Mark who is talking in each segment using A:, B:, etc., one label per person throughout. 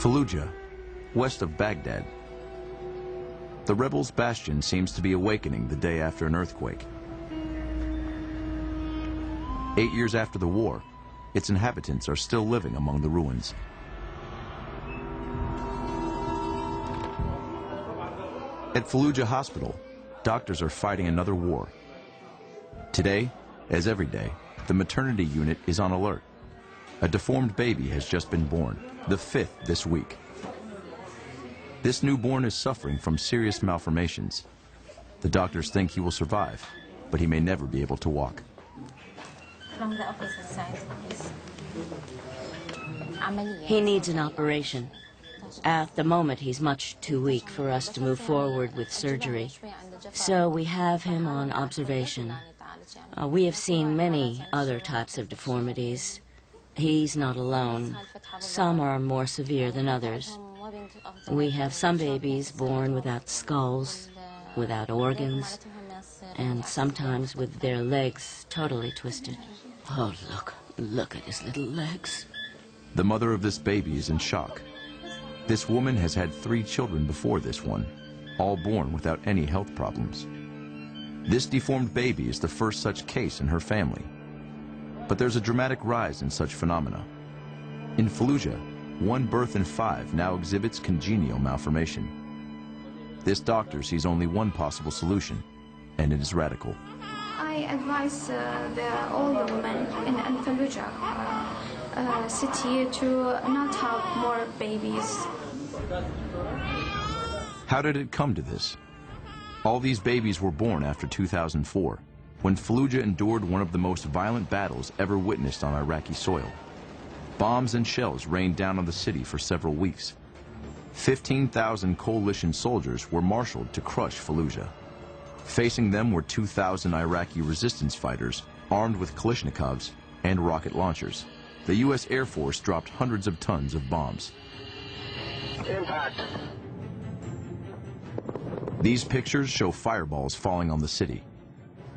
A: Fallujah, west of Baghdad. The rebels' bastion seems to be awakening the day after an earthquake. 8 years after the war, its inhabitants are still living among the ruins. At Fallujah Hospital, doctors are fighting another war. Today, as every day, the maternity unit is on alert. A deformed baby has just been born, the 5th this week. This newborn is suffering from serious malformations. The doctors think he will survive, but he may never be able to walk.
B: From the opposite side, please.
C: He needs an operation. At the moment, he's much too weak for us to move forward with surgery. So we have him on observation. We have seen many other types of deformities. He's not alone. Some are more severe than others. We have some babies born without skulls, without organs, and sometimes with their legs totally twisted. Oh, look at his little legs.
A: The mother of this baby is in shock. This woman has had 3 children before this one, all born without any health problems. This deformed baby is the first such case in her family. But there's a dramatic rise in such phenomena. In Fallujah, 1 birth in 5 now exhibits congenital malformation. This doctor sees only one possible solution, and it is radical.
D: I advise all the women in Fallujah city to not have more babies.
A: How did it come to this? All these babies were born after 2004, when Fallujah endured one of the most violent battles ever witnessed on Iraqi soil. Bombs and shells rained down on the city for several weeks. 15,000 coalition soldiers were marshaled to crush Fallujah. Facing them were 2,000 Iraqi resistance fighters armed with Kalashnikovs and rocket launchers. The U.S. Air Force dropped hundreds of tons of bombs.
E: Impact.
A: These pictures show fireballs falling on the city.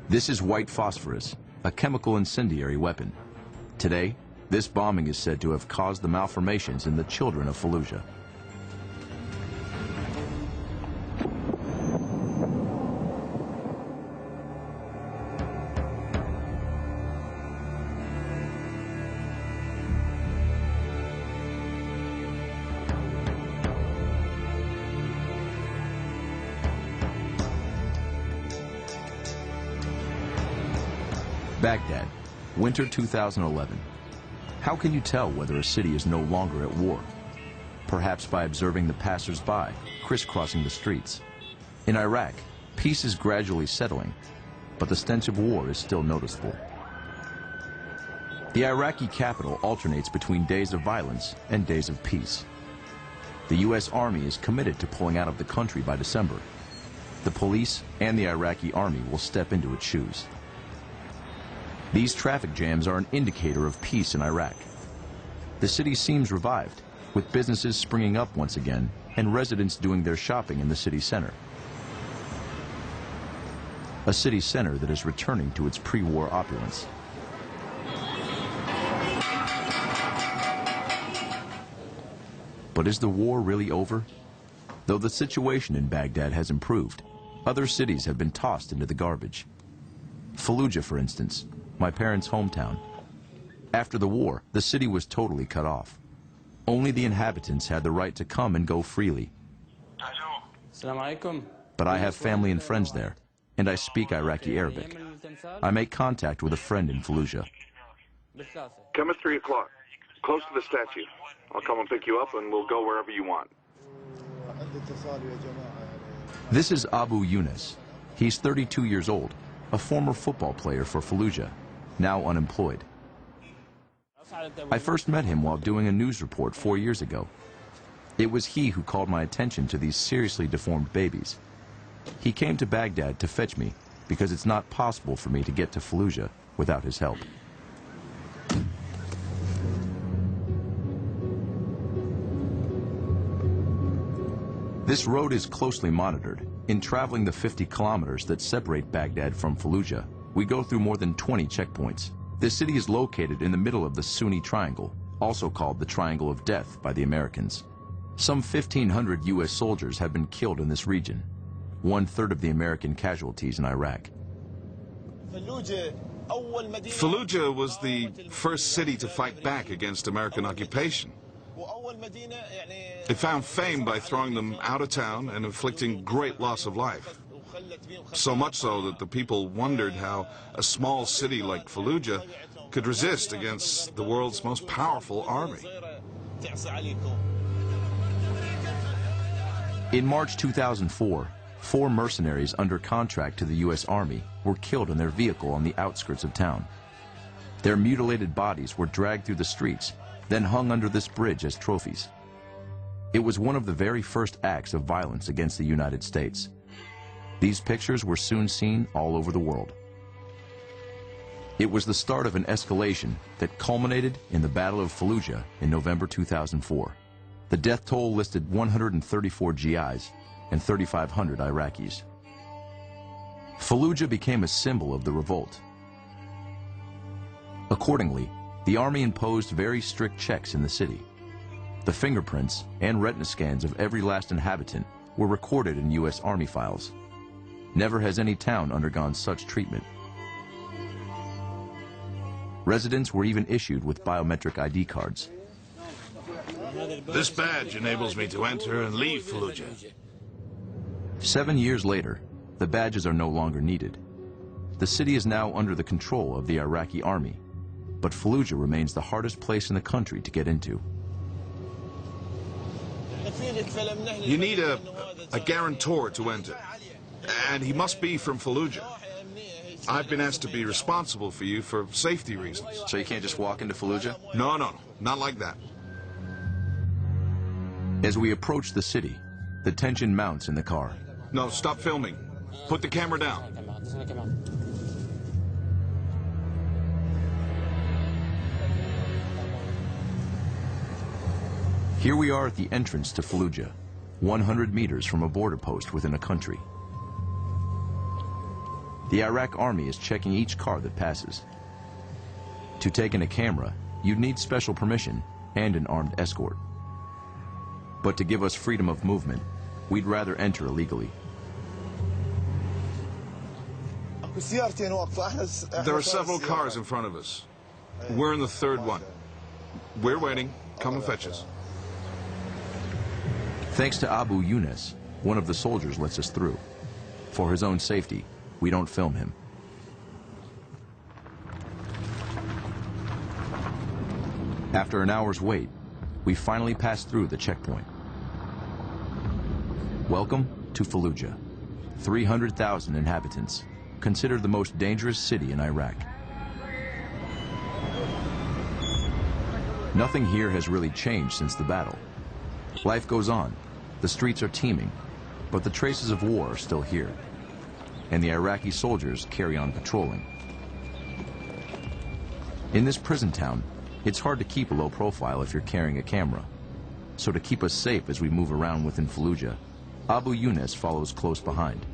A: This is white phosphorus, a chemical incendiary weapon. Today, this bombing is said to have caused the malformations in the children of Fallujah. Baghdad, winter 2011. How can you tell whether a city is no longer at war? Perhaps by observing the passers-by crisscrossing the streets. In Iraq, peace is gradually settling, but the stench of war is still noticeable. The Iraqi capital alternates between days of violence and days of peace. The U.S. Army is committed to pulling out of the country by December. The police and the Iraqi army will step into its shoes. These traffic jams are an indicator of peace in Iraq. The city seems revived, with businesses springing up once again and residents doing their shopping in the city center. A city center that is returning to its pre-war opulence. But is the war really over? Though the situation in Baghdad has improved, other cities have been tossed into the garbage. Fallujah, for instance, my parents' hometown. After the war, the city was totally cut off. Only the inhabitants had the right to come and go freely. But I have family and friends there, and I speak Iraqi Arabic. I make contact with a friend in Fallujah.
E: Come at 3 o'clock, close to the statue. I'll come and pick you up and we'll go wherever you want.
A: This is Abu Yunus. He's 32 years old, a former football player for Fallujah, now unemployed. I first met him while doing a news report 4 years ago. It was he who called my attention to these seriously deformed babies. He came to Baghdad to fetch me because it's not possible for me to get to Fallujah without his help. This road is closely monitored. In traveling the 50 kilometers that separate Baghdad from Fallujah, we go through more than 20 checkpoints. The city is located in the middle of the Sunni Triangle, also called the Triangle of Death by the Americans. Some 1,500 U.S. soldiers have been killed in this region, 1/3 of the American casualties in Iraq.
F: Fallujah was the first city to fight back against American occupation. It found fame by throwing them out of town and inflicting great loss of life. So much so that the people wondered how a small city like Fallujah could resist against the world's most powerful army.
A: In March 2004, 4 mercenaries under contract to the U.S. Army were killed in their vehicle on the outskirts of town. Their mutilated bodies were dragged through the streets, then hung under this bridge as trophies. It was one of the very first acts of violence against the United States. These pictures were soon seen all over the world. It was the start of an escalation that culminated in the Battle of Fallujah in November 2004. The death toll listed 134 GIs and 3,500 Iraqis. Fallujah became a symbol of the revolt. Accordingly, the army imposed very strict checks in the city. The fingerprints and retina scans of every last inhabitant were recorded in U.S. Army files. Never has any town undergone such treatment. Residents were even issued with biometric ID cards.
F: This badge enables me to enter and leave Fallujah.
A: 7 years later, the badges are no longer needed. The city is now under the control of the Iraqi army, but Fallujah remains the hardest place in the country to get into.
F: You need a guarantor to enter, and he must be from Fallujah. I've been asked to be responsible for you for safety reasons.
A: So you can't just walk into Fallujah?
F: No, not like that.
A: As we approach the city, the tension mounts in the car.
F: No, stop filming. Put the camera down.
A: Here we are at the entrance to Fallujah, 100 meters from a border post within a country. The Iraq army is checking each car that passes. To take in a camera, you'd need special permission and an armed escort. But to give us freedom of movement, we'd rather enter illegally.
F: There are several cars in front of us. We're in the 3rd one. We're waiting. Come and fetch us.
A: Thanks to Abu Yunus, one of the soldiers lets us through. For his own safety, we don't film him. After an hour's wait, we finally pass through the checkpoint. Welcome to Fallujah, 300,000 inhabitants, considered the most dangerous city in Iraq. Nothing here has really changed since the battle. Life goes on, the streets are teeming, but the traces of war are still here, and the Iraqi soldiers carry on patrolling. In this prison town, it's hard to keep a low profile if you're carrying a camera. So to keep us safe as we move around within Fallujah, Abu Yunus follows close behind.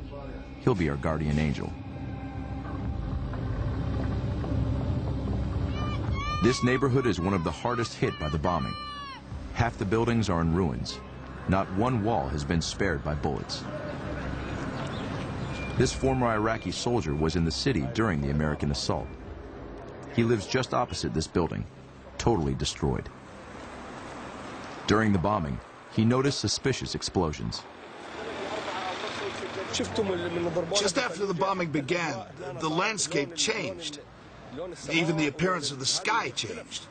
A: He'll be our guardian angel. This neighborhood is one of the hardest hit by the bombing. Half the buildings are in ruins. Not one wall has been spared by bullets. This former Iraqi soldier was in the city during the American assault. He lives just opposite this building, totally destroyed. During the bombing, he noticed suspicious explosions.
F: Just after the bombing began, the landscape changed. Even the appearance of the sky changed.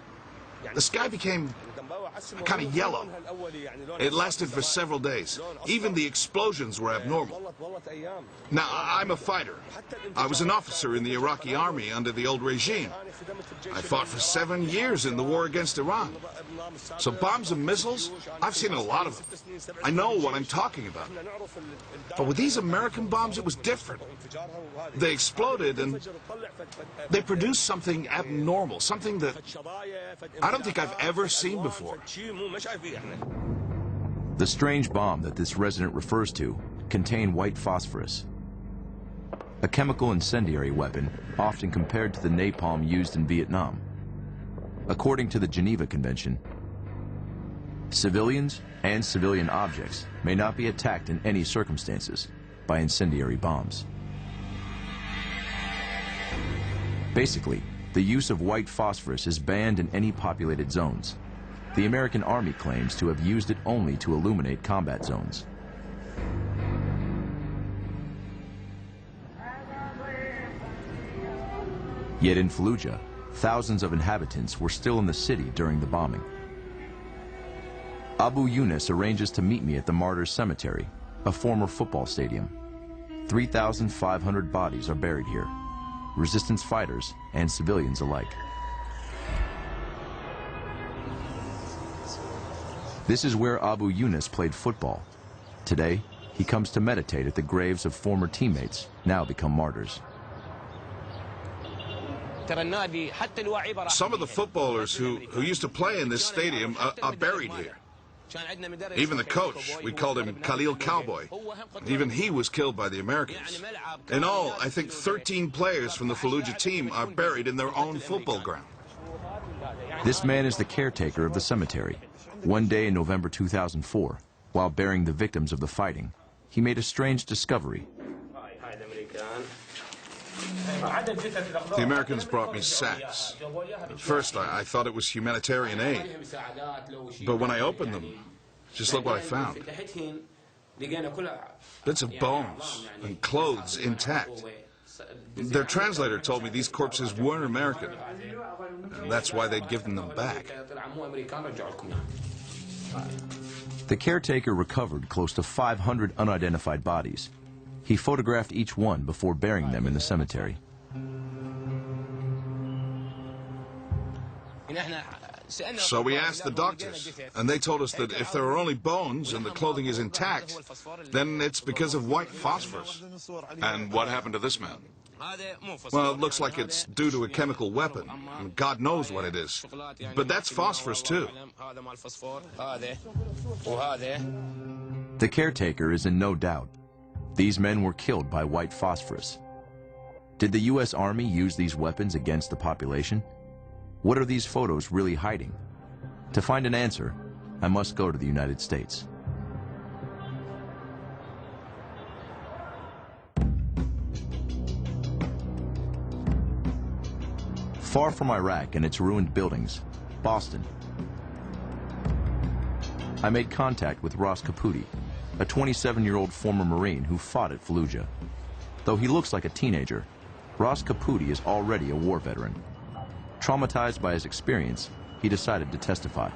F: The sky became kind of yellow. It lasted for several days. Even the explosions were abnormal. Now, I'm a fighter. I was an officer in the Iraqi army under the old regime. I fought for 7 years in the war against Iran. So bombs and missiles, I've seen a lot of them. I know what I'm talking about. But with these American bombs, it was different. They exploded and they produced something abnormal, something that I don't think I've ever seen before.
A: The strange bomb that this resident refers to contained white phosphorus, a chemical incendiary weapon often compared to the napalm used in Vietnam. According to the Geneva Convention, Civilians and civilian objects may not be attacked in any circumstances by incendiary bombs. Basically, the use of white phosphorus is banned in any populated zones. The American Army claims to have used it only to illuminate combat zones. Yet in Fallujah, thousands of inhabitants were still in the city during the bombing. Abu Yunus arranges to meet me at the Martyrs Cemetery, a former football stadium. 3,500 bodies are buried here, resistance fighters and civilians alike. This is where Abu Yunus played football. Today, he comes to meditate at the graves of former teammates, now become martyrs.
F: Some of the footballers who used to play in this stadium are buried here. Even the coach, we called him Khalil Cowboy. Even he was killed by the Americans. In all, I think 13 players from the Fallujah team are buried in their own football ground.
A: This man is the caretaker of the cemetery. One day in November 2004, while burying the victims of the fighting, he made a strange discovery.
F: The Americans brought me sacks. At first, I thought it was humanitarian aid. But when I opened them, just look what I found. Bits of bones and clothes intact. Their translator told me these corpses weren't American, and that's why they'd given them back.
A: The caretaker recovered close to 500 unidentified bodies. He photographed each one before burying them in the cemetery.
F: So we asked the doctors, and they told us that if there are only bones and the clothing is intact, then it's because of white phosphorus. And what happened to this man? Well, it looks like it's due to a chemical weapon. God knows what it is. But that's phosphorus, too.
A: The caretaker is in no doubt. These men were killed by white phosphorus. Did the U.S. Army use these weapons against the population? What are these photos really hiding? To find an answer, I must go to the United States. Far from Iraq and its ruined buildings, Boston. I made contact with Ross Caputi, a 27-year-old former Marine who fought at Fallujah. Though he looks like a teenager, Ross Caputi is already a war veteran. Traumatized by his experience, he decided to testify.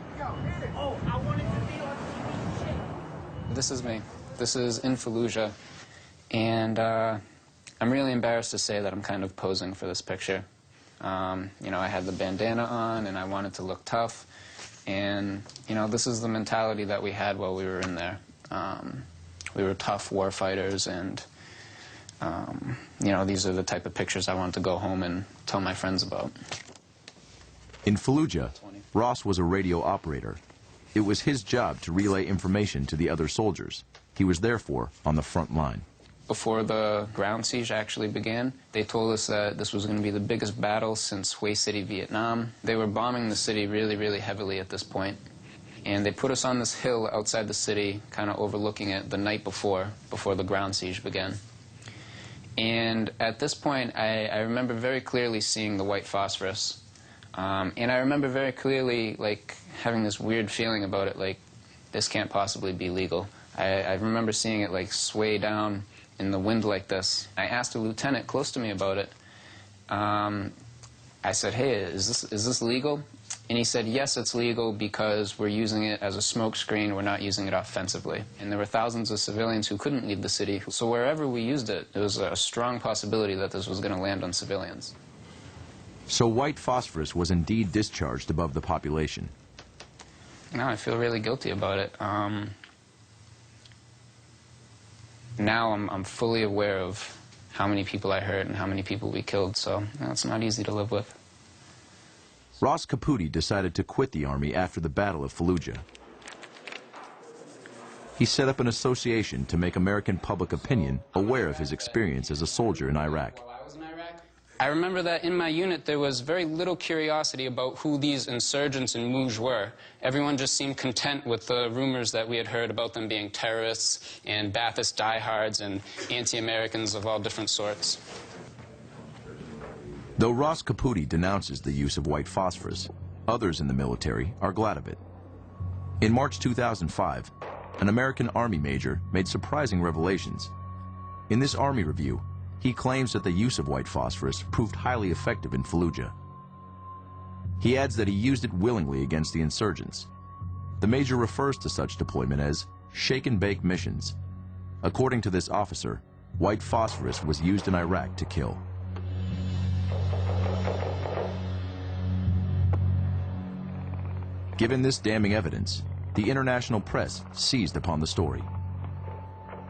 G: This is me. This is in Fallujah, and I'm really embarrassed to say that I'm kind of posing for this picture. You know, I had the bandana on, and I wanted to look tough, and, you know, this is the mentality that we had while we were in there. We were tough war fighters, and, you know, these are the type of pictures I wanted to go home and tell my friends about.
A: In Fallujah, Ross was a radio operator. It was his job to relay information to the other soldiers. He was therefore on the front line.
G: Before the ground siege actually began, they told us that this was going to be the biggest battle since Hue City, Vietnam. They were bombing the city really, really heavily at this point. And they put us on this hill outside the city, kind of overlooking it the night before the ground siege began. And at this point, I remember very clearly seeing the white phosphorus. And I remember very clearly, like, having this weird feeling about it, like, this can't possibly be legal. I remember seeing it, like, sway down in the wind like this. I asked a lieutenant close to me about it. I said, hey, is this legal? And he said, yes, it's legal because we're using it as a smoke screen. We're not using it offensively. And there were thousands of civilians who couldn't leave the city. So wherever we used it, there was a strong possibility that this was going to land on civilians.
A: So white phosphorus was indeed discharged above the population.
G: Now I feel really guilty about it. Now I'm fully aware of how many people I hurt and how many people we killed, so it's not easy to live with.
A: Ross Caputi decided to quit the Army after the Battle of Fallujah. He set up an association to make American public opinion aware of his experience as a soldier in Iraq.
G: While I was in Iraq, I remember that in my unit there was very little curiosity about who these insurgents in Mouj were. Everyone just seemed content with the rumors that we had heard about them being terrorists and Ba'athist diehards and anti-Americans of all different sorts.
A: Though Ross Caputi denounces the use of white phosphorus, others in the military are glad of it. In March 2005, an American Army major made surprising revelations. In this Army review, he claims that the use of white phosphorus proved highly effective in Fallujah. He adds that he used it willingly against the insurgents. The major refers to such deployment as shake-and-bake missions. According to this officer, white phosphorus was used in Iraq to kill. Given this damning evidence, the international press seized upon the story.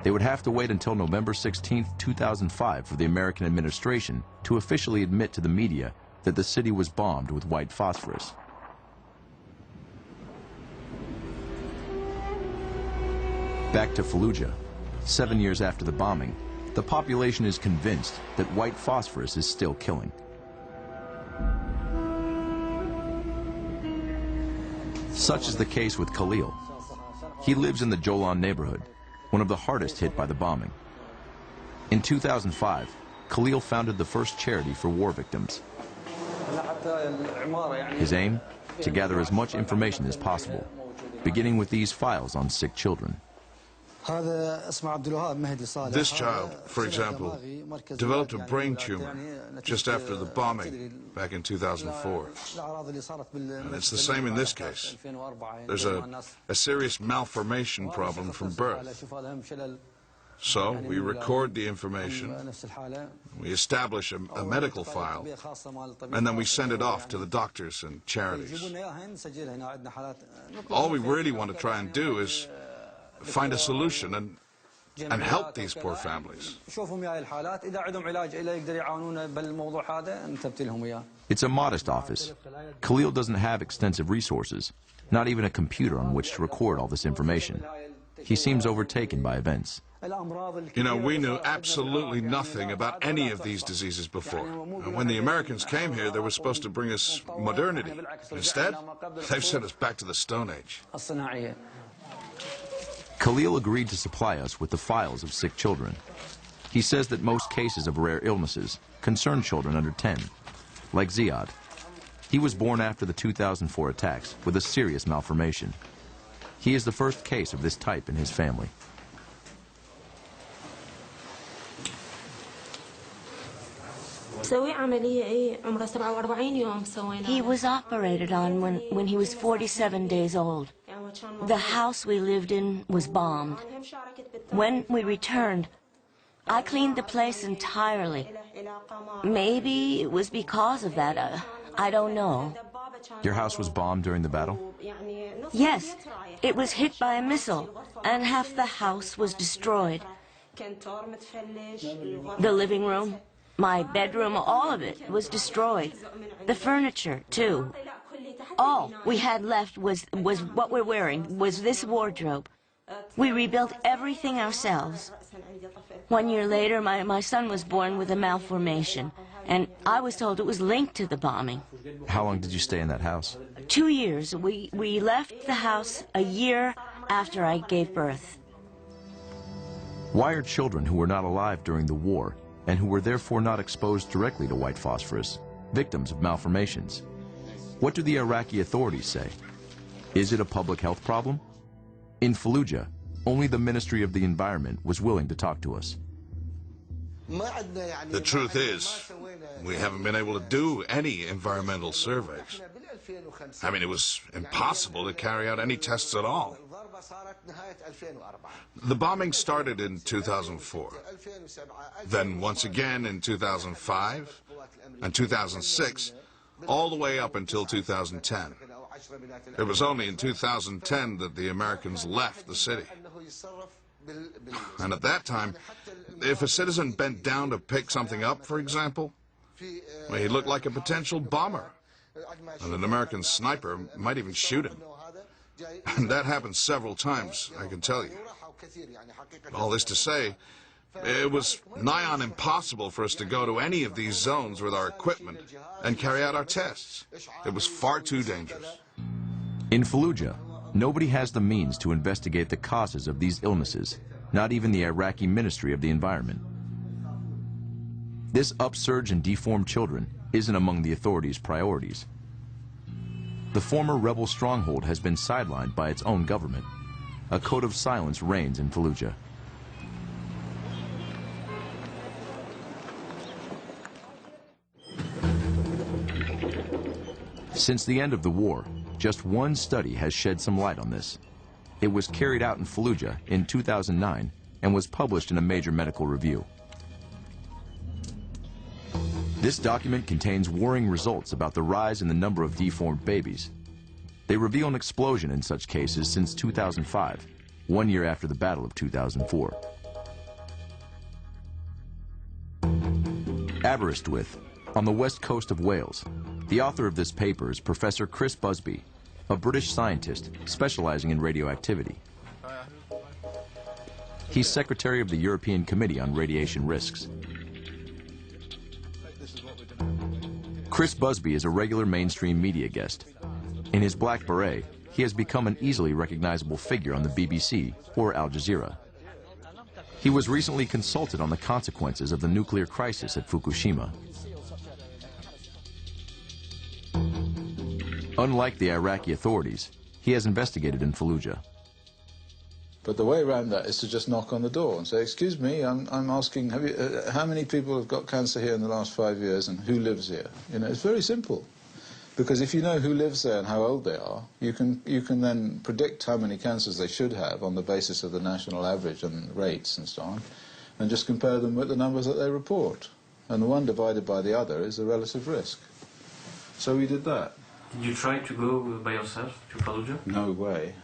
A: They would have to wait until November 16, 2005 for the American administration to officially admit to the media that the city was bombed with white phosphorus. Back to Fallujah, 7 years after the bombing, the population is convinced that white phosphorus is still killing. Such is the case with Khalil. He lives in the Jolan neighborhood, one of the hardest hit by the bombing. In 2005, Khalil founded the first charity for war victims. His aim? To gather as much information as possible, beginning with these files on sick children.
F: This child, for example, developed a brain tumor just after the bombing back in 2004. And it's the same in this case. There's a serious malformation problem from birth. So we record the information, we establish a medical file, and then we send it off to the doctors and charities. All we really want to try and do is find a solution and help these poor families.
A: It's a modest office. Khalil doesn't have extensive resources, not even a computer on which to record all this information. He seems overtaken by events.
F: You know, we knew absolutely nothing about any of these diseases before. And when the Americans came here, they were supposed to bring us modernity. Instead, they've sent us back to the Stone Age.
A: Khalil agreed to supply us with the files of sick children. He says that most cases of rare illnesses concern children under 10, like Ziad. He was born after the 2004 attacks with a serious malformation. He is the first case of this type in his family.
C: He was operated on when he was 47 days old. The house we lived in was bombed. When we returned, I cleaned the place entirely. Maybe it was because of that. I don't know.
A: Your house was bombed during the battle?
C: Yes, it was hit by a missile, and half the house was destroyed. The living room, my bedroom, all of it was destroyed. The furniture, too. All we had left was what we're wearing, was this wardrobe. We rebuilt everything ourselves. 1 year later, my son was born with a malformation, and I was told it was linked to the bombing.
A: How long did you stay in that house?
C: 2 years. We left the house a year after I gave birth.
A: Why are children who were not alive during the war, and who were therefore not exposed directly to white phosphorus, victims of malformations? What do the Iraqi authorities say? Is it a public health problem? In Fallujah, only the Ministry of the Environment was willing to talk to us.
F: The truth is, we haven't been able to do any environmental surveys. I mean, it was impossible to carry out any tests at all. The bombing started in 2004, then once again in 2005 and 2006, all the way up until 2010. It was only in 2010 that the Americans left the city. And at that time, if a citizen bent down to pick something up, for example, well, he looked like a potential bomber. And an American sniper might even shoot him. And that happened several times, I can tell you. All this to say, It was nigh on impossible for us to go to any of these zones with our equipment and carry out our tests. It was far too dangerous.
A: In Fallujah, nobody has the means to investigate the causes of these illnesses, not even the Iraqi Ministry of the Environment. This upsurge in deformed children isn't among the authorities' priorities. The former rebel stronghold has been sidelined by its own government. A code of silence reigns in Fallujah. Since the end of the war, just one study has shed some light on this. It was carried out in Fallujah in 2009 and was published in a major medical review. This document contains worrying results about the rise in the number of deformed babies. They reveal an explosion in such cases since 2005, 1 year after the Battle of 2004. Aberystwyth, on the west coast of Wales. The author of this paper is Professor Chris Busby, a British scientist specializing in radioactivity. He's secretary of the European Committee on Radiation Risks. Chris Busby is a regular mainstream media guest. In his black beret, he has become an easily recognizable figure on the BBC or Al Jazeera. He was recently consulted on the consequences of the nuclear crisis at Fukushima. Unlike the Iraqi authorities, he has investigated in Fallujah.
H: But the way around that is to just knock on the door and say, excuse me, I'm asking, how many people have got cancer here in the last 5 years and who lives here? You know, it's very simple. Because if you know who lives there and how old they are, you can then predict how many cancers they should have on the basis of the national average and rates and so on, and just compare them with the numbers that they report. And the one divided by the other is the relative risk. So we did that.
I: Did you try to go by yourself to Fallujah?
H: No way.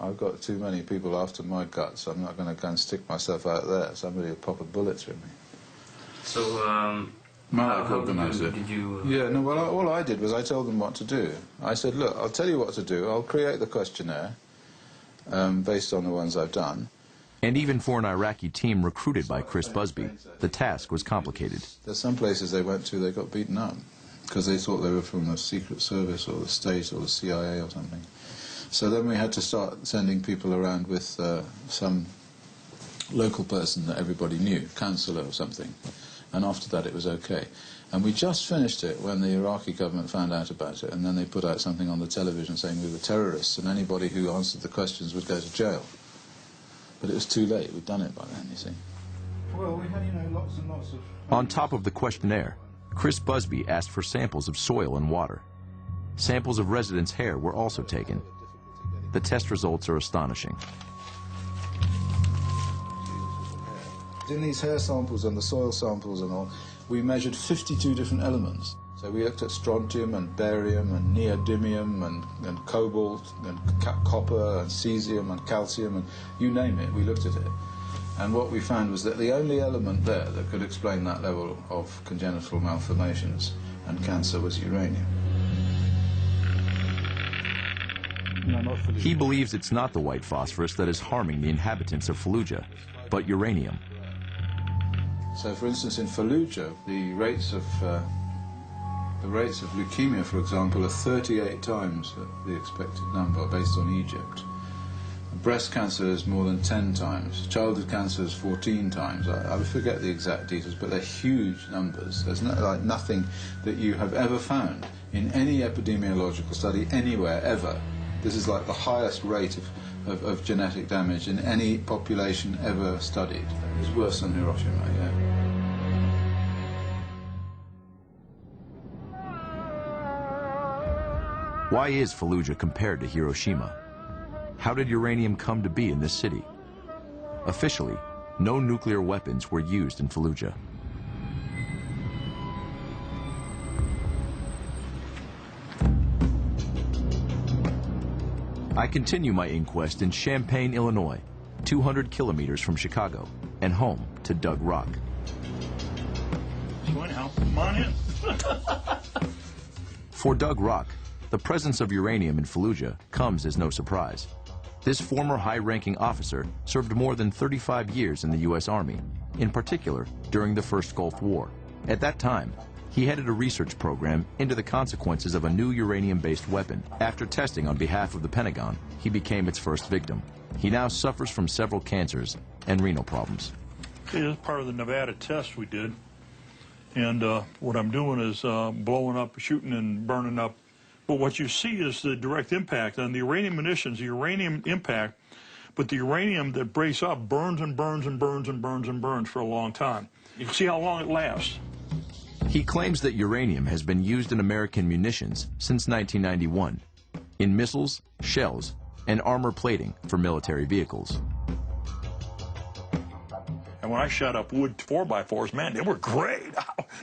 H: I've got too many people after my guts. I'm not going to go and stick myself out there. Somebody will pop a bullet through me.
I: So,
H: how did
I: you...
H: Yeah, no, well, all I did was I told them what to do. I said, look, I'll tell you what to do. I'll create the questionnaire based on the ones I've done.
A: And even for an Iraqi team recruited by Chris Busby, the task was complicated.
H: There's some places they went to, they got beaten up because they thought they were from the Secret Service or the State or the CIA or something. So then we had to start sending people around with some local person that everybody knew, councillor or something. And after that it was okay. And we just finished it when the Iraqi government found out about it, and then they put out something on the television saying we were terrorists and anybody who answered the questions would go to jail. But it was too late. We'd done it by then, you see.
J: Well, we had, you know, lots and lots of...
A: On top of the questionnaire, Chris Busby asked for samples of soil and water. Samples of residents' hair were also taken. The test results are astonishing.
H: In these hair samples and the soil samples and all, we measured 52 different elements. So we looked at strontium and barium and neodymium and cobalt and copper and cesium and calcium and you name it, we looked at it. And what we found was that the only element there that could explain that level of congenital malformations and cancer was uranium.
A: He believes it's not the white phosphorus that is harming the inhabitants of Fallujah, but uranium.
H: So, for instance, in Fallujah, the rates of leukemia, for example, are 38 times the expected number based on Egypt. Breast cancer is more than 10 times. Childhood cancer is 14 times. I forget the exact details, but they're huge numbers. There's nothing that you have ever found in any epidemiological study anywhere, ever. This is like the highest rate of genetic damage in any population ever studied. It's worse than Hiroshima, yeah.
A: Why is Fallujah compared to Hiroshima? How did uranium come to be in this city? Officially, no nuclear weapons were used in Fallujah. I continue my inquest in Champaign, Illinois, 200 kilometers from Chicago, and home to Doug Rock.
J: Come on in.
A: For Doug Rock, the presence of uranium in Fallujah comes as no surprise. This former high-ranking officer served more than 35 years in the U.S. Army in particular during the first Gulf War. At that time, he headed a research program into the consequences of a new uranium-based weapon. After testing on behalf of the Pentagon, he became its first victim. He now suffers from several cancers and renal problems.
J: Okay, this is part of the Nevada test we did. And what I'm doing is blowing up, shooting and burning up. But what you see is the direct impact on the uranium munitions, the uranium impact, but the uranium that breaks up burns and burns and burns and burns and burns for a long time. You can see how long it lasts.
A: He claims that uranium has been used in American munitions since 1991, in missiles, shells, and armor plating for military vehicles.
J: And when I shot up wood 4x4s, man, they were great.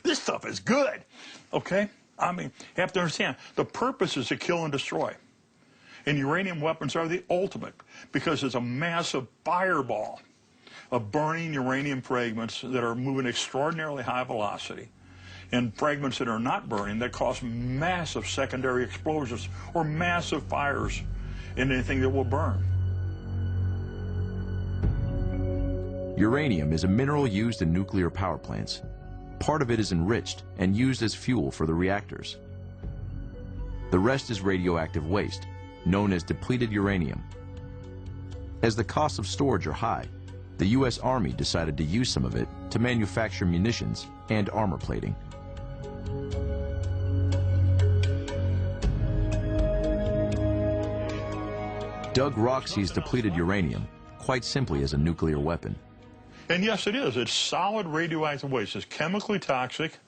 J: This stuff is good, okay? I mean, you have to understand, the purpose is to kill and destroy. And uranium weapons are the ultimate because it's a massive fireball of burning uranium fragments that are moving extraordinarily high velocity and fragments that are not burning that cause massive secondary explosions or massive fires in anything that will burn.
A: Uranium is a mineral used in nuclear power plants. Part of it is enriched and used as fuel for the reactors. The rest is radioactive waste, known as depleted uranium. As the costs of storage are high, the U.S. Army decided to use some of it to manufacture munitions and armor plating. Doug Rock sees depleted uranium quite simply as a nuclear weapon.
J: And yes, it is. It's solid radioactive waste. It's chemically toxic.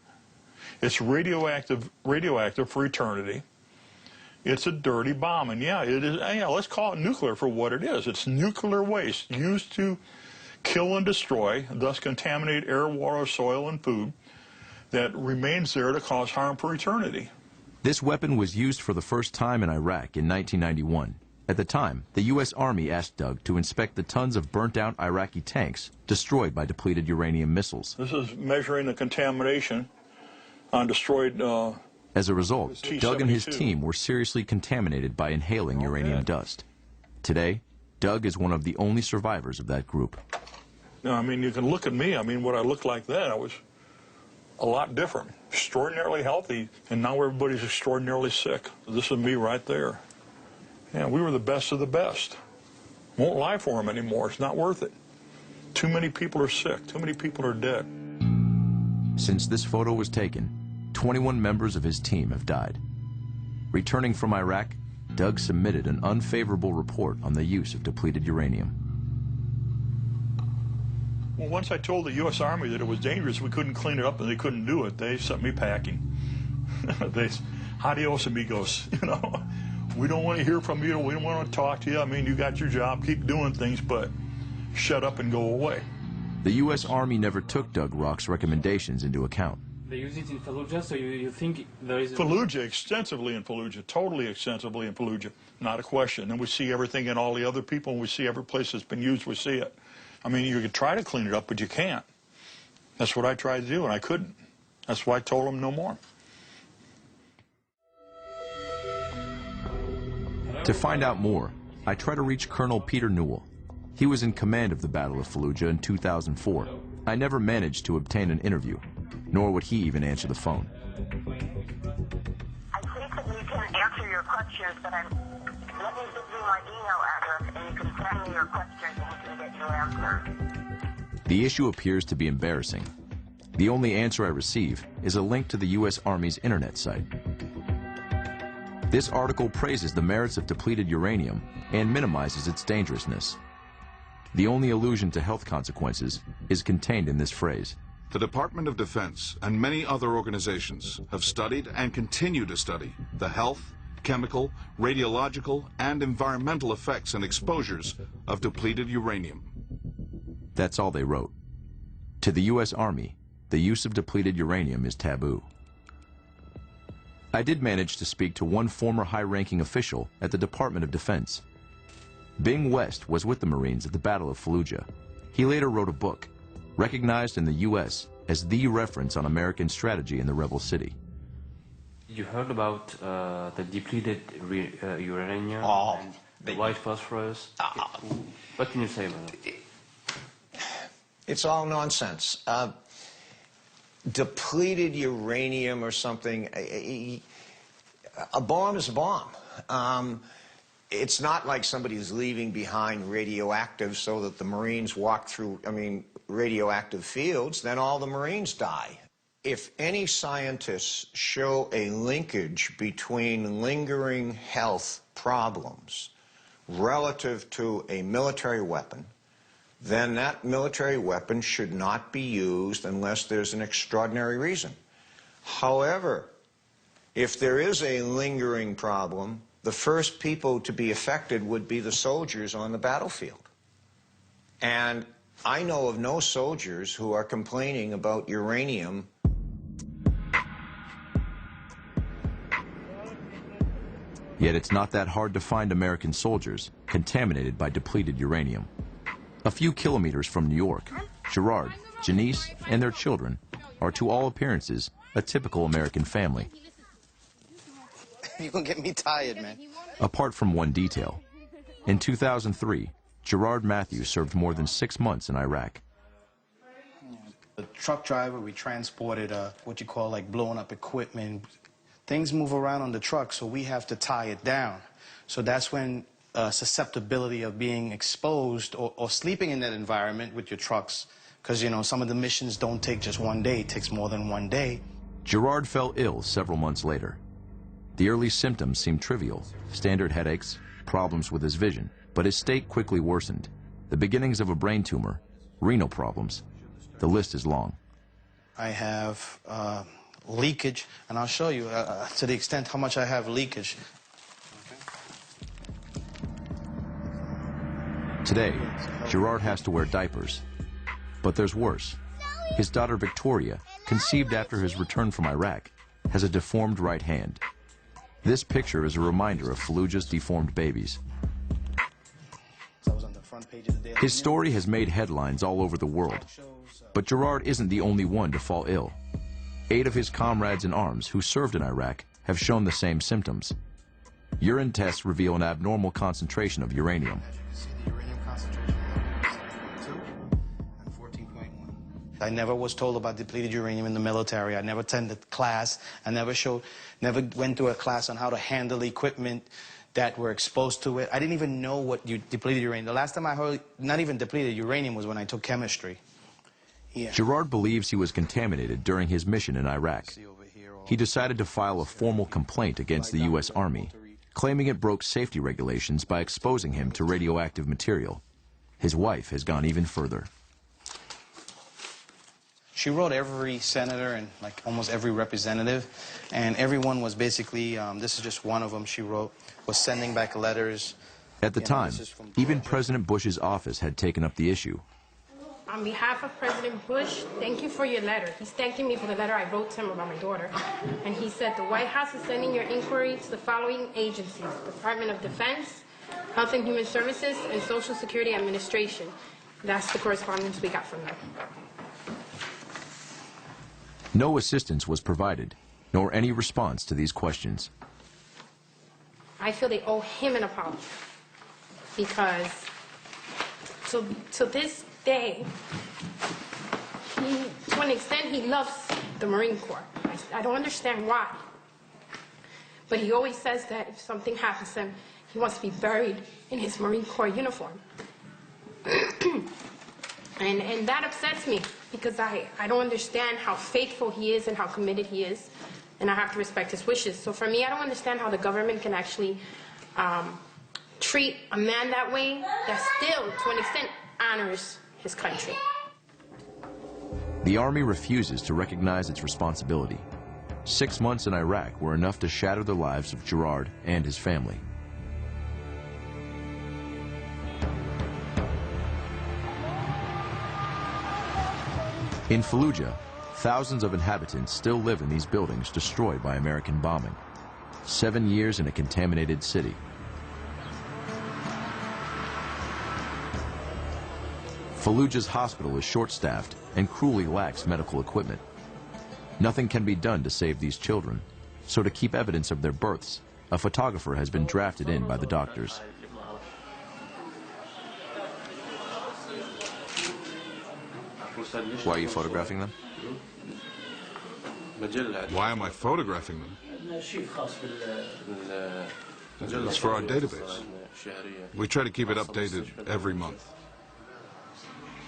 J: It's radioactive for eternity. It's a dirty bomb. And yeah, it is. Yeah, let's call it nuclear for what it is. It's nuclear waste used to kill and destroy, thus contaminate air, water, soil, and food that remains there to cause harm for eternity.
A: This weapon was used for the first time in Iraq in 1991. At the time, the U.S. Army asked Doug to inspect the tons of burnt-out Iraqi tanks destroyed by depleted uranium missiles.
J: This is measuring the contamination on destroyed
A: As a result, Doug and his team were seriously contaminated by inhaling uranium dust. Today, Doug is one of the only survivors of that group.
J: Now, I mean, you can look at me. I mean, what I looked like then, I was a lot different. Extraordinarily healthy, and now everybody's extraordinarily sick. This is me right there. Yeah, we were the best of the best. Won't lie for them anymore. It's not worth it. Too many people are sick. Too many people are dead.
A: Since this photo was taken, 21 members of his team have died. Returning from Iraq, Doug submitted an unfavorable report on the use of depleted uranium.
J: Well, once I told the U.S. Army that it was dangerous, we couldn't clean it up, and they couldn't do it. They sent me packing. Adios, amigos, you know. We don't want to hear from you. We don't want to talk to you. I mean, you got your job. Keep doing things, but shut up and go away.
A: The U.S. Army never took Doug Rock's recommendations into account.
I: They use it in Fallujah, so you think there is...
J: Fallujah, extensively in Fallujah, totally extensively in Fallujah. Not a question. And we see everything in all the other people, and we see every place that's been used, we see it. I mean, you could try to clean it up, but you can't. That's what I tried to do, and I couldn't. That's why I told them no more.
A: To find out more, I try to reach Colonel Peter Newell. He was in command of the Battle of Fallujah in 2004. I never managed to obtain an interview, nor would he even answer the phone.
K: I think that you can answer your questions, but let me give you my email address, and you can send me your questions, and we can get your answers.
A: The issue appears to be embarrassing. The only answer I receive is a link to the U.S. Army's internet site. This article praises the merits of depleted uranium and minimizes its dangerousness. The only allusion to health consequences is contained in this phrase.
E: The Department of Defense and many other organizations have studied and continue to study the health, chemical, radiological, and environmental effects and exposures of depleted uranium.
A: That's all they wrote. To the U.S. Army, the use of depleted uranium is taboo. I did manage to speak to one former high-ranking official at the Department of Defense. Bing West was with the Marines at the Battle of Fallujah. He later wrote a book, recognized in the U.S. as the reference on American strategy in the rebel city.
I: You heard about the depleted uranium and the white phosphorus. What can you say about it?
L: It's all nonsense. Depleted uranium or something, a bomb is a bomb. It's not like somebody's leaving behind radioactive so that the Marines walk through, radioactive fields, then all the Marines die. If any scientists show a linkage between lingering health problems relative to a military weapon, then that military weapon should not be used unless there's an extraordinary reason. However, if there is a lingering problem, the first people to be affected would be the soldiers on the battlefield. And I know of no soldiers who are complaining about uranium.
A: Yet it's not that hard to find American soldiers contaminated by depleted uranium. A few kilometers from New York, Gerard, Janice, and their children are, to all appearances, a typical American family.
M: You're gonna get me tired, man.
A: Apart from one detail. In 2003, Gerard Matthews served more than 6 months in Iraq.
M: The truck driver, we transported what you call like blowing up equipment. Things move around on the truck, so we have to tie it down. So that's when susceptibility of being exposed or sleeping in that environment with your trucks, because, you know, some of the missions don't take just one day, it takes more than one day.
A: Gerard fell ill several months later. The early symptoms seemed trivial, standard headaches, problems with his vision, but his state quickly worsened. The beginnings of a brain tumor, renal problems. The list is long.
M: I have leakage, and I'll show you to the extent how much I have leakage.
A: Today, Gerard has to wear diapers. But there's worse. His daughter Victoria, conceived after his return from Iraq, has a deformed right hand. This picture is a reminder of Fallujah's deformed babies. His story has made headlines all over the world. But Gerard isn't the only one to fall ill. 8 of his comrades in arms who served in Iraq have shown the same symptoms. Urine tests reveal an abnormal concentration of uranium.
M: I never was told about depleted uranium in the military. I never attended class. I never went to a class on how to handle equipment that were exposed to it. I didn't even know what depleted uranium. The last time I heard not even depleted uranium was when I took chemistry. Yeah.
A: Gerard believes he was contaminated during his mission in Iraq. He decided to file a formal complaint against the U.S. Army, claiming it broke safety regulations by exposing him to radioactive material. His wife has gone even further.
M: She wrote every senator and like almost every representative, and everyone was basically, this is just one of them she wrote, was sending back letters.
A: At the time, even President Bush's office had taken up the issue.
N: On behalf of President Bush, thank you for your letter. He's thanking me for the letter I wrote to him about my daughter. And he said, the White House is sending your inquiry to the following agencies: Department of Defense, Health and Human Services, and Social Security Administration. That's the correspondence we got from them.
A: No assistance was provided, nor any response to these questions.
N: I feel they owe him an apology, because to this day, to an extent, he loves the Marine Corps. I don't understand why. But he always says that if something happens to him, he wants to be buried in his Marine Corps uniform. And that upsets me, because I don't understand how faithful he is and how committed he is, and I have to respect his wishes. So for me, I don't understand how the government can actually treat a man that way that still, to an extent, honors his country.
A: The Army refuses to recognize its responsibility. 6 months in Iraq were enough to shatter the lives of Gerard and his family. In Fallujah, thousands of inhabitants still live in these buildings destroyed by American bombing. 7 years in a contaminated city. Fallujah's hospital is short-staffed and cruelly lacks medical equipment. Nothing can be done to save these children, so to keep evidence of their births, a photographer has been drafted in by the doctors. Why are you photographing them?
E: Why am I photographing them? It's for our database. We try to keep it updated every month.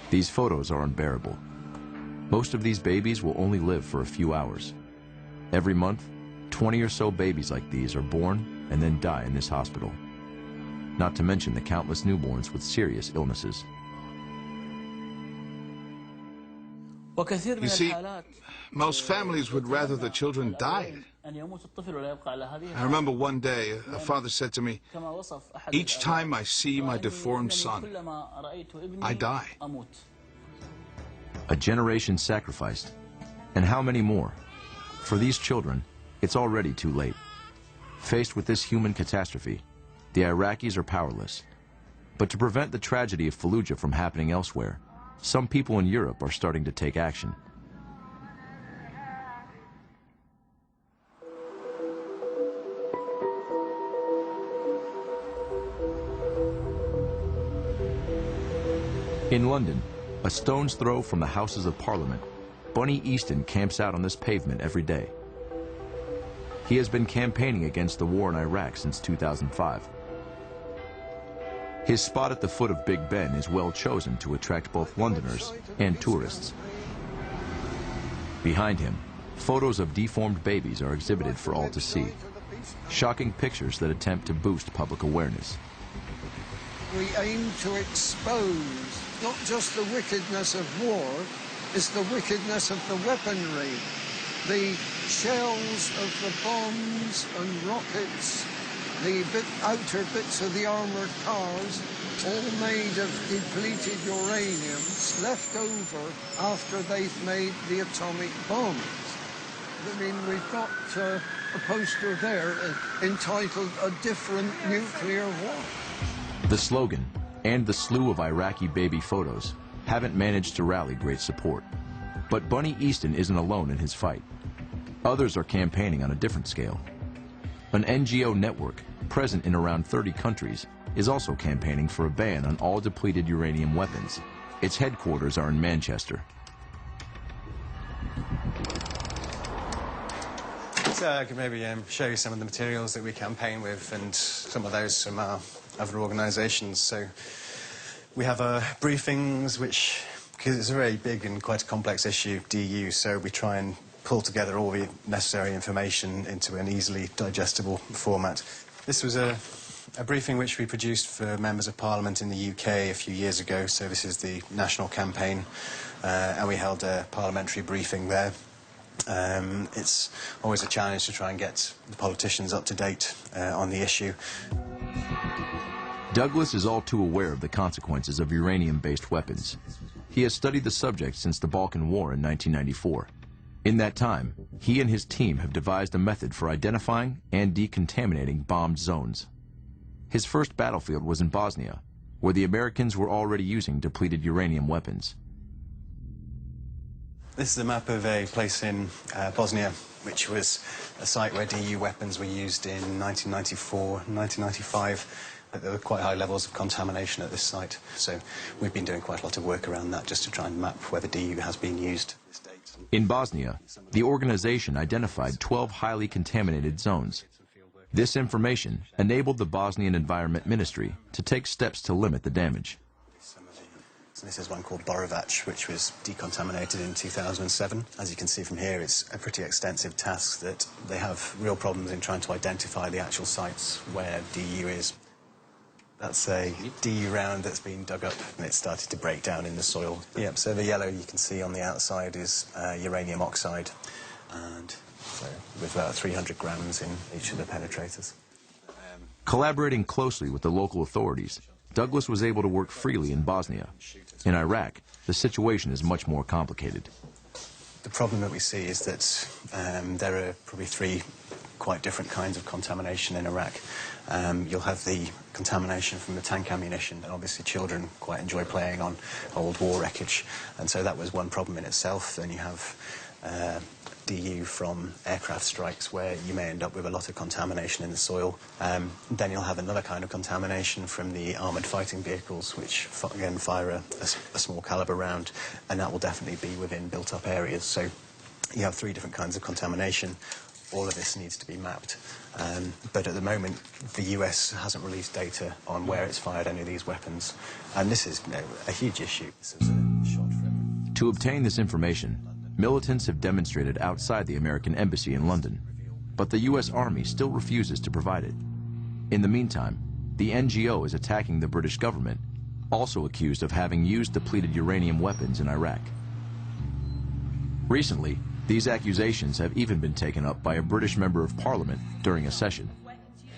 A: These photos are unbearable. Most of these babies will only live for a few hours. Every month, 20 or so babies like these are born and then die in this hospital. Not to mention the countless newborns with serious illnesses.
F: You see, most families would rather the children died. I remember one day a father said to me, "Each time I see my deformed son, I die."
A: A generation sacrificed. And how many more? For these children, it's already too late. Faced with this human catastrophe, the Iraqis are powerless. But to prevent the tragedy of Fallujah from happening elsewhere, some people in Europe are starting to take action. In London, a stone's throw from the Houses of Parliament, Bunny Easton camps out on this pavement every day. He has been campaigning against the war in Iraq since 2005. His spot at the foot of Big Ben is well chosen to attract both Londoners and tourists. Behind him, photos of deformed babies are exhibited for all to see. Shocking pictures that attempt to boost public awareness.
O: We aim to expose not just the wickedness of war, it's the wickedness of the weaponry. The shells of the bombs and rockets, the outer bits of the armoured cars, all made of depleted uranium left over after they've made the atomic bombs. I mean, we've got a poster there entitled "A Different Nuclear War."
A: The slogan and the slew of Iraqi baby photos haven't managed to rally great support. But Bunny Easton isn't alone in his fight. Others are campaigning on a different scale. An NGO network, present in around 30 countries, is also campaigning for a ban on all depleted uranium weapons. Its headquarters are in Manchester.
P: So I could maybe show you some of the materials that we campaign with and some of those from our other organisations. So we have briefings, which, because it's a very big and quite a complex issue, DU, so we try and pull together all the necessary information into an easily digestible format. This was a briefing which we produced for members of Parliament in the UK a few years ago, so this is the national campaign, and we held a parliamentary briefing there. It's always a challenge to try and get the politicians up to date on the issue.
A: Douglas is all too aware of the consequences of uranium-based weapons. He has studied the subject since the Balkan War in 1994. In that time, he and his team have devised a method for identifying and decontaminating bombed zones. His first battlefield was in Bosnia, where the Americans were already using depleted uranium weapons.
P: This is a map of a place in Bosnia, which was a site where DU weapons were used in 1994, 1995. But there were quite high levels of contamination at this site, so we've been doing quite a lot of work around that just to try and map where the DU has been used.
A: In Bosnia, the organization identified 12 highly contaminated zones. This information enabled the Bosnian Environment Ministry to take steps to limit the damage.
P: So this is one called Borovac, which was decontaminated in 2007. As you can see from here, it's a pretty extensive task that they have real problems in trying to identify the actual sites where DU is. That's a DU round that's been dug up and it's started to break down in the soil. Yep, so the yellow you can see on the outside is uranium oxide, and so with about 300 grams in each of the penetrators.
A: Collaborating closely with the local authorities, Douglas was able to work freely in Bosnia. In Iraq, the situation is much more complicated.
P: The problem that we see is that there are probably three quite different kinds of contamination in Iraq. You'll have the contamination from the tank ammunition, and obviously children quite enjoy playing on old war wreckage, and so that was one problem in itself. Then you have DU from aircraft strikes, where you may end up with a lot of contamination in the soil. Then you'll have another kind of contamination from the armoured fighting vehicles, which again fire a small caliber round, and that will definitely be within built-up areas. So you have 3 different kinds of contamination. All of this needs to be mapped. But at the moment, the US hasn't released data on where it's fired any of these weapons. And this is a huge issue. This is a shot from...
A: To obtain this information, militants have demonstrated outside the American embassy in London, but the US Army still refuses to provide it. In the meantime, the NGO is attacking the British government, also accused of having used depleted uranium weapons in Iraq. Recently, these accusations have even been taken up by a British member of Parliament during a session.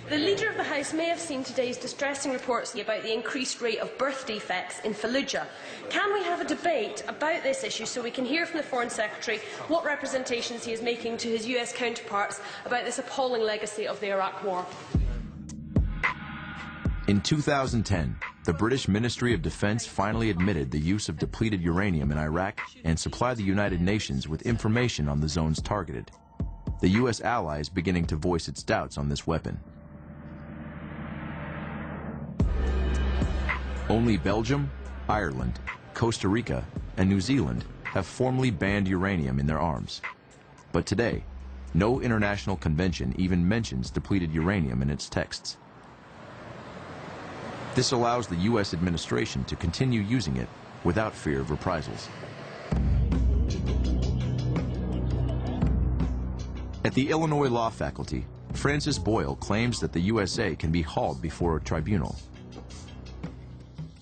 Q: The Leader of the House may have seen today's distressing reports about the increased rate of birth defects in Fallujah. Can we have a debate about this issue so we can hear from the Foreign Secretary what representations he is making to his US counterparts about this appalling legacy of the Iraq War?
A: In 2010, the British Ministry of Defence finally admitted the use of depleted uranium in Iraq and supplied the United Nations with information on the zones targeted. The US ally is beginning to voice its doubts on this weapon. Only Belgium, Ireland, Costa Rica, and New Zealand have formally banned uranium in their arms. But today, no international convention even mentions depleted uranium in its texts. This allows the U.S. administration to continue using it without fear of reprisals. At the Illinois Law Faculty, Francis Boyle claims that the USA can be hauled before a tribunal.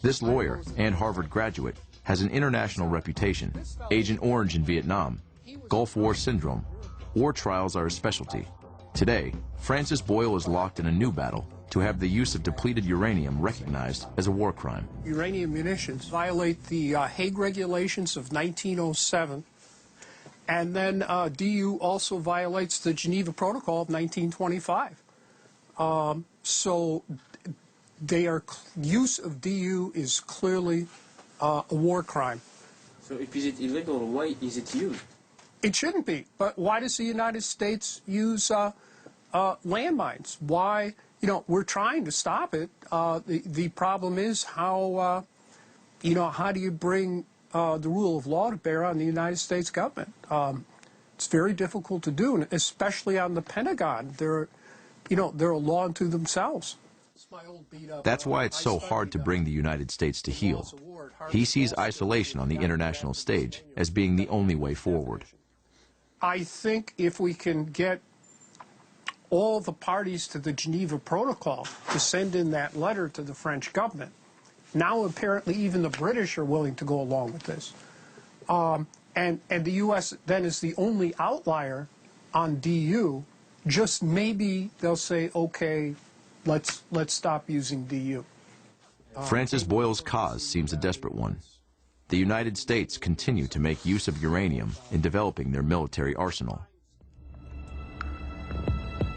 A: This lawyer and Harvard graduate has an international reputation. Agent Orange in Vietnam, Gulf War syndrome, war trials are his specialty. Today, Francis Boyle is locked in a new battle to have the use of depleted uranium recognized as a war crime.
R: Uranium munitions violate the Hague Regulations of 1907, and then DU also violates the Geneva Protocol of 1925. So their use of DU is clearly a war crime.
I: So if is it illegal, why is it used?
R: It shouldn't be, but why does the United States use landmines? Why? You know, we're trying to stop it. The problem is how, how do you bring the rule of law to bear on the United States government? It's very difficult to do, and especially on the Pentagon. They're a law unto themselves.
A: That's why it's so hard to bring the United States to heel. He sees isolation on the international stage as being the only way forward.
R: I think if we can get all the parties to the Geneva Protocol to send in that letter to the French government. Now apparently even the British are willing to go along with this. And the U.S. then is the only outlier on DU. Just maybe they'll say, okay, let's stop using DU.
A: Francis Boyle's cause seems a desperate one. The United States continue to make use of uranium in developing their military arsenal.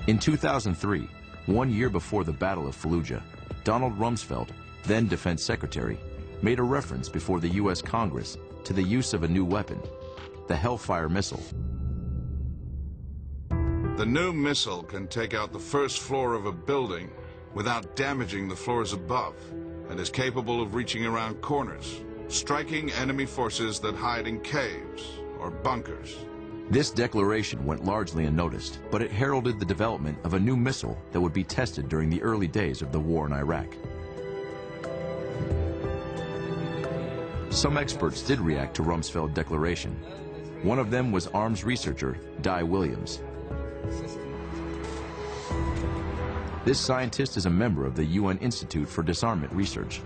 A: In 2003, 1 year before the Battle of Fallujah, Donald Rumsfeld, then Defense Secretary, made a reference before the U.S. Congress to the use of a new weapon, the Hellfire missile.
E: The new missile can take out the first floor of a building without damaging the floors above, and is capable of reaching around corners, striking enemy forces that hide in caves or bunkers.
A: This declaration went largely unnoticed, but it heralded the development of a new missile that would be tested during the early days of the war in Iraq. Some experts did react to Rumsfeld's declaration. One of them was arms researcher Di Williams. This scientist is a member of the UN Institute for Disarmament Research.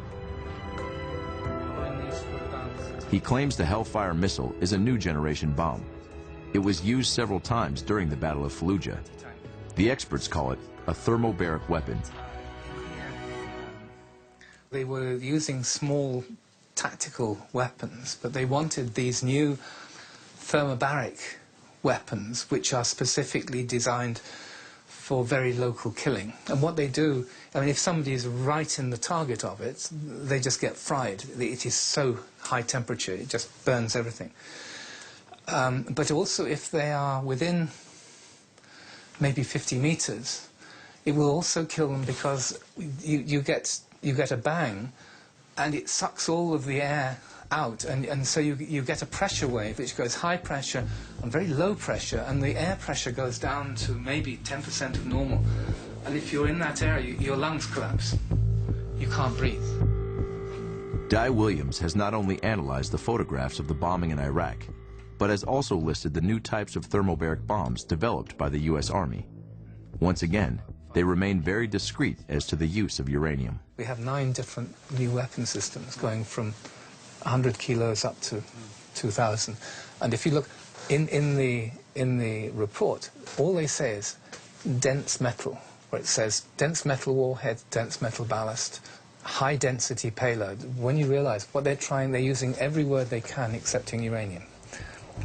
A: He claims the Hellfire missile is a new generation bomb. It was used several times during the Battle of Fallujah. The experts call it a thermobaric weapon.
S: They were using small tactical weapons, but they wanted these new thermobaric weapons, which are specifically designed for very local killing. And what they do, I mean, if somebody is right in the target of it, they just get fried. It is so high temperature, it just burns everything. but also if they are within maybe 50 meters, it will also kill them because you get a bang and it sucks all of the air out, and so you get a pressure wave which goes high pressure and very low pressure, and the air pressure goes down to maybe 10% of normal. And if you're in that area, your lungs collapse. You can't breathe.
A: Di Williams has not only analyzed the photographs of the bombing in Iraq, but has also listed the new types of thermobaric bombs developed by the U.S. Army. Once again, they remain very discreet as to the use of uranium.
S: We have 9 different new weapon systems going from 100 kilos up to 2,000. And if you look in the report, all they say is dense metal, where it says dense metal warhead, dense metal ballast, high density payload. When you realize what they're using every word they can excepting uranium.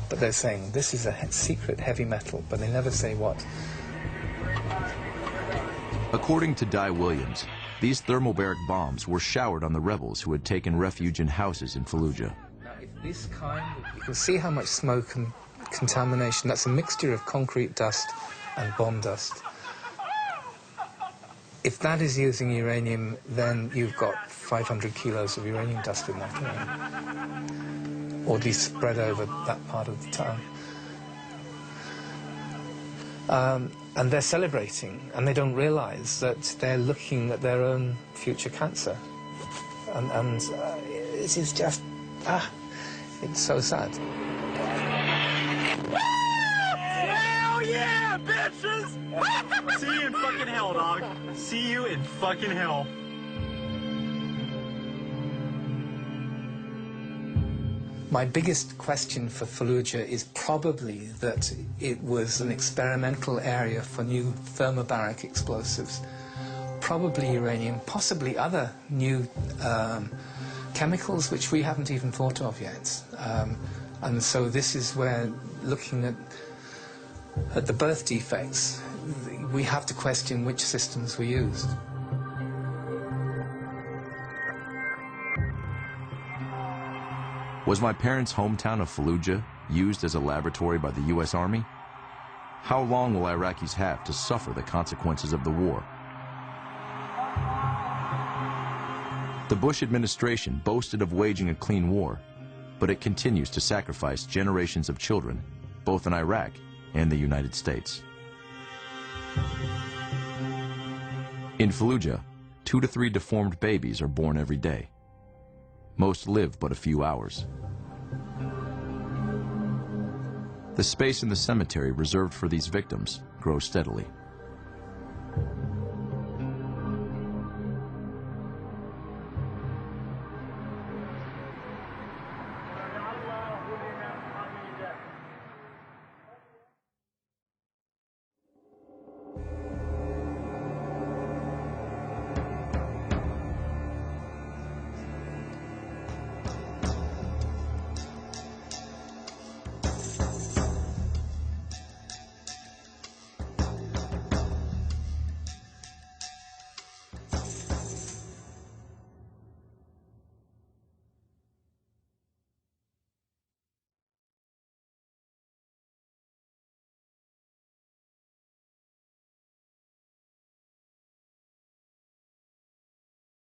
S: But they're saying this is a secret heavy metal, but they never say what.
A: According to Di Williams, these thermobaric bombs were showered on the rebels who had taken refuge in houses in Fallujah.
S: Now, if this kind, you can see how much smoke and contamination. That's a mixture of concrete dust and bomb dust. If that is using uranium, then you've got 500 kilos of uranium dust in that room, or at least spread over that part of the town. And they're celebrating, and they don't realize that they're looking at their own future cancer. And it is just, it's so sad.
T: Hell yeah, bitches! See you in fucking hell, dog. See you in fucking hell.
S: My biggest question for Fallujah is probably that it was an experimental area for new thermobaric explosives, probably uranium, possibly other new chemicals which we haven't even thought of yet. And so this is where, looking at the birth defects, we have to question which systems were used.
A: Was my parents' hometown of Fallujah used as a laboratory by the U.S. Army? How long will Iraqis have to suffer the consequences of the war? The Bush administration boasted of waging a clean war, but it continues to sacrifice generations of children, both in Iraq and the United States. In Fallujah, 2 to 3 deformed babies are born every day. Most live but a few hours. The space in the cemetery reserved for these victims grows steadily.